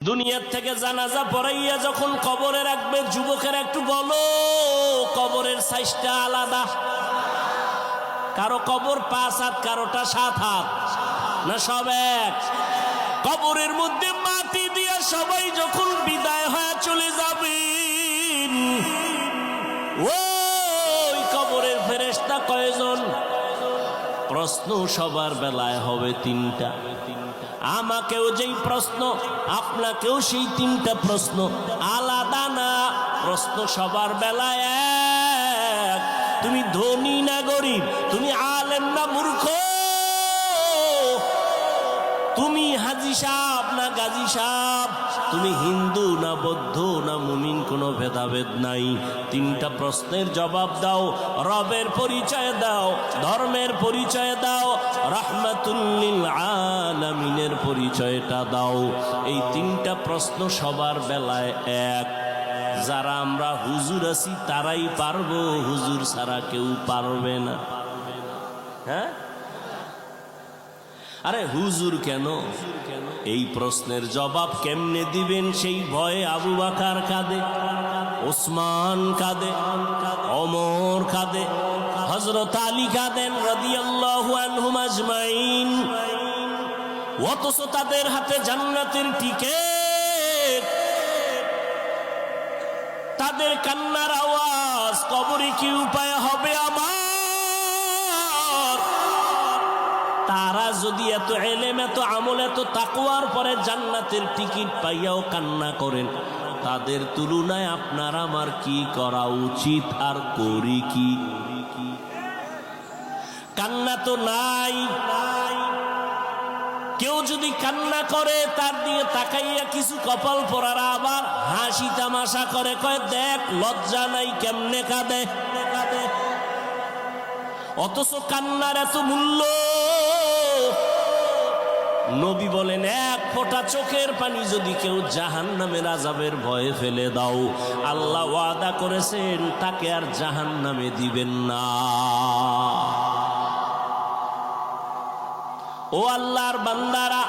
দুনিয়ার থেকে জানাজা পড়াইয়া যখন কবরে রাখবে, যুবকের একটু বলো কবরের সাইজটা আলাদা। কারো কবর 5 হাত, কারোটা 7 হাত, না সব এক? কবরের মধ্যে মাটি দিয়া সবাই যখন বিদায় হয়ে চলে যাবেন, ওই কবরের ফেরেশতা কয়জন? প্রশ্ন সবার বেলায় হবে 3টা। আমাকেও যেই প্রশ্ন, আপনাকেও সেই 3টা প্রশ্ন, আলাদা না। প্রশ্ন সবার বেলায় এক। তুমি ধনী না গরিব, তুমি আলেম না মূর্খ, তুমি হাজি সাহেব না গাজী সাহেব, তুমি হিন্দু না বৌদ্ধ না মুমিন, কোনো ভেদাভেদ নাই। 3টা প্রশ্নের জবাব দাও। রবের পরিচয় দাও, ধর্মের পরিচয় দাও, রাহমাতুল লিল আলামিনের পরিচয়টা দাও। এই 3টা প্রশ্ন সবার বেলায় এক। যারা আমরা হুজুর আছি তারাই পারবো, হুজুর ছাড়া কেউ পারবে না। হ্যাঁ, আরে হুজুর কেন? এই প্রশ্নের জবাব কেমনে দিবেন সেই ভয়ে আবু বকর কাঁদে, ওসমান কাঁদে, ওমর কাঁদে, হযরত আলী কাঁদেন রাদিয়াল্লাহু আনহুম আজমাইন। অথচ তাদের হাতে জান্নাতের টিকেট। তাদের কান্নার আওয়াজ কবরে কি উপায় হবে আমার? তারা যদি এত ইলম, এত আমল, এত তাকওয়ার পরে জান্নাতের টিকিট পাইয়াও কান্না করেন, তাদের তুলনায় আপনার আমার কি করা উচিত আর করি কি? কান্না তো নাই। কেউ যদি কান্না করে, তার দিয়ে তাকাইয়া কিছু কপাল পরারা আবার হাসি তামাশা করে, কয় দেখ লজ্জা নাই কেমনে কাঁদে। অথচ কান্নার এত মূল্য। নবী বলেন, 1 ফোঁটা চোখের পানি যদি কেউ জাহান্নামের আযাবের ভয়ে ফেলে দাও, আল্লাহ ওয়াদা করেছেন তাকে আর জাহান্নামে দিবেন না। ও আল্লাহর বান্দারা,